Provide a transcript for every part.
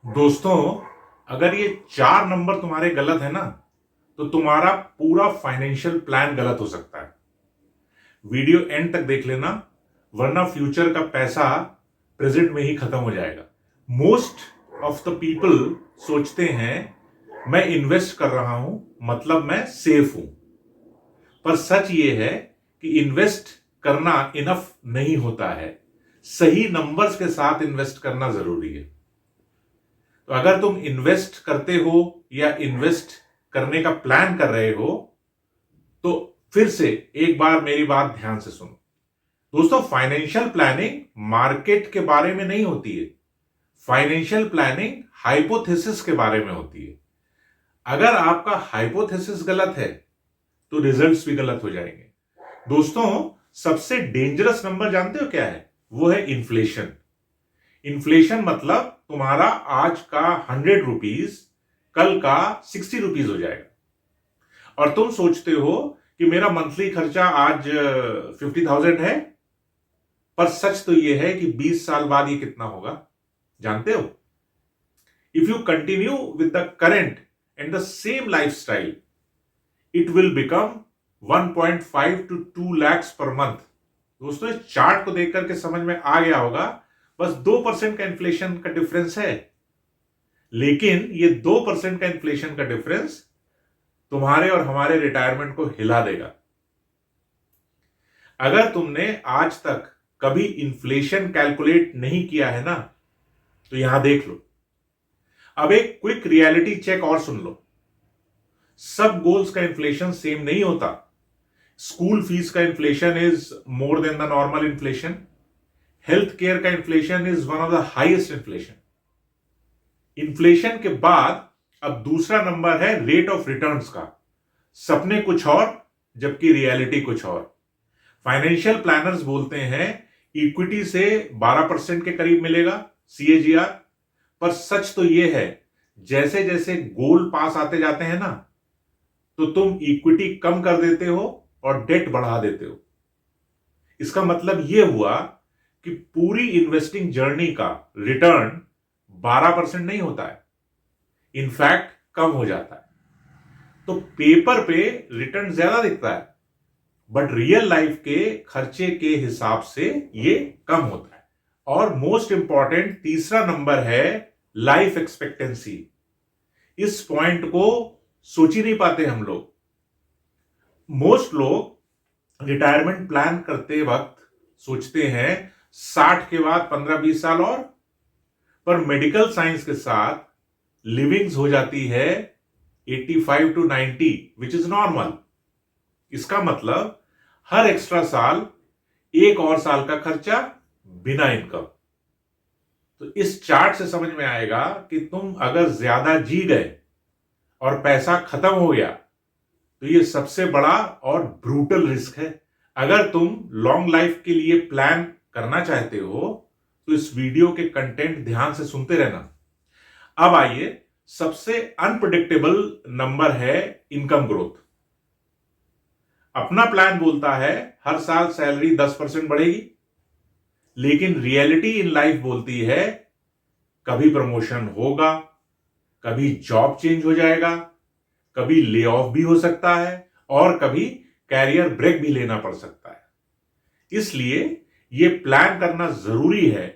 दोस्तों, अगर ये 4 नंबर तुम्हारे गलत है ना, तो तुम्हारा पूरा फाइनेंशियल प्लान गलत हो सकता है। वीडियो एंड तक देख लेना, वरना फ्यूचर का पैसा प्रेजेंट में ही खत्म हो जाएगा। मोस्ट ऑफ द पीपल सोचते हैं मैं इन्वेस्ट कर रहा हूं मतलब मैं सेफ हूं, पर सच ये है कि इन्वेस्ट करना इनफ नहीं होता है। सही नंबर्स के साथ इन्वेस्ट करना जरूरी है। तो अगर तुम इन्वेस्ट करते हो या इन्वेस्ट करने का प्लान कर रहे हो, तो फिर से एक बार मेरी बात ध्यान से सुनो। दोस्तों, फाइनेंशियल प्लानिंग मार्केट के बारे में नहीं होती है। फाइनेंशियल प्लानिंग हाइपोथेसिस के बारे में होती है। अगर आपका हाइपोथेसिस गलत है तो रिजल्ट्स भी गलत हो जाएंगे। दोस्तों, सबसे डेंजरस नंबर जानते हो क्या है? वो है इन्फ्लेशन। इन्फ्लेशन मतलब तुम्हारा आज का 100 रुपीज कल का 60 रुपीज हो जाएगा। और तुम सोचते हो कि मेरा मंथली खर्चा आज 50,000 है, पर सच तो यह है कि 20 साल बाद ये कितना होगा जानते हो? If you continue with the current and the same lifestyle, it will become 1.5 to 2 lakhs per month. दोस्तों, इस चार्ट को देख करके समझ में आ गया होगा, बस 2% का इन्फ्लेशन का डिफरेंस है। लेकिन ये 2% का इन्फ्लेशन का डिफरेंस तुम्हारे और हमारे रिटायरमेंट को हिला देगा। अगर तुमने आज तक कभी इन्फ्लेशन कैलकुलेट नहीं किया है ना, तो यहां देख लो। अब एक क्विक रियलिटी चेक और सुन लो। सब गोल्स का इन्फ्लेशन सेम नहीं होता। स्कूल फीस का inflation is more than the normal inflation. Health care का inflation is one of the highest inflation. Inflation के बाद अब दूसरा नंबर है रेट ऑफ रिटर्न्स का। सपने कुछ और, जबकि रियलिटी कुछ और। फाइनेंशियल प्लानर्स बोलते हैं इक्विटी से 12% के करीब मिलेगा CAGR, पर सच तो यह है जैसे जैसे गोल पास आते जाते हैं ना, तो तुम इक्विटी कम कर देते हो और डेट बढ़ा देते हो। इसका मतलब यह हुआ कि पूरी इन्वेस्टिंग जर्नी का रिटर्न 12% नहीं होता है, इनफैक्ट कम हो जाता है। तो पेपर पे रिटर्न ज्यादा दिखता है, बट रियल लाइफ के खर्चे के हिसाब से ये कम होता है। और मोस्ट इंपॉर्टेंट तीसरा नंबर है लाइफ एक्सपेक्टेंसी। इस पॉइंट को सोच ही नहीं पाते हम लोग। मोस्ट लोग रिटायरमेंट प्लान करते वक्त सोचते हैं 60 के बाद 15-20 साल और, पर मेडिकल साइंस के साथ लिविंग्स हो जाती है 85 to 90, विच इज नॉर्मल। इसका मतलब हर एक्स्ट्रा साल एक और साल का खर्चा बिना इनकम। तो इस चार्ट से समझ में आएगा कि तुम अगर ज्यादा जी गए और पैसा खत्म हो गया, तो ये सबसे बड़ा और ब्रूटल रिस्क है। अगर तुम लॉन्ग लाइफ के लिए प्लान करना चाहते हो, तो इस वीडियो के कंटेंट ध्यान से सुनते रहना। अब आइए, सबसे अनप्रेडिक्टेबल नंबर है इनकम ग्रोथ। अपना प्लान बोलता है हर साल सैलरी 10% बढ़ेगी, लेकिन रियलिटी इन लाइफ बोलती है कभी प्रमोशन होगा, कभी जॉब चेंज हो जाएगा, कभी ले ऑफ भी हो सकता है, और कभी कैरियर ब्रेक भी लेना पड़ सकता है। इसलिए यह प्लान करना जरूरी है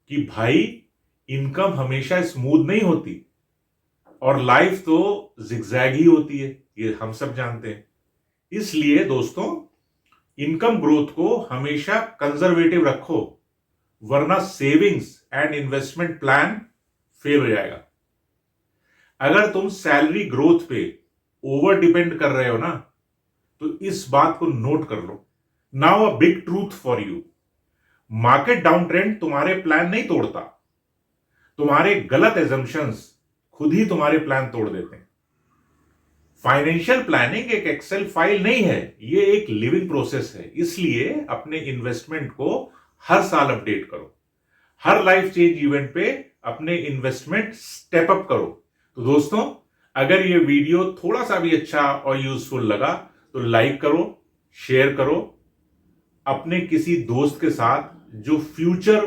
कि भाई, इनकम हमेशा स्मूथ नहीं होती और लाइफ तो जिगजैग ही होती है, ये हम सब जानते हैं। इसलिए दोस्तों, इनकम ग्रोथ को हमेशा कंजर्वेटिव रखो, वरना savings and investment plan fail हो जाएगा। अगर तुम सैलरी ग्रोथ पे ओवर डिपेंड कर रहे हो ना, तो इस बात को नोट कर लो। Now a big truth for you, market down trend तुम्हारे प्लान नहीं तोड़ता। तुम्हारे गलत एजम्पशंस खुद ही तुम्हारे प्लान तोड़ देते हैं। फाइनेंशियल प्लानिंग एक एक्सेल फाइल नहीं है, ये एक लिविंग प्रोसेस है। इसलिए अपने इन्वेस्टमेंट को हर साल अपडेट करो। हर लाइफ चेंज इवेंट पे अपने इन्वेस्टमेंट स्टेप अप करो। तो दोस्तों, अगर ये वीडियो थोड़ा सा भी अच्छा और यूजफुल लगा तो लाइक करो, शेयर करो अपने किसी दोस्त के साथ जो फ्यूचर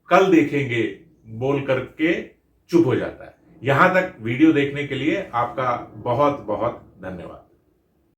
कल देखेंगे बोल करके चुप हो जाता है। यहां तक वीडियो देखने के लिए आपका बहुत बहुत धन्यवाद।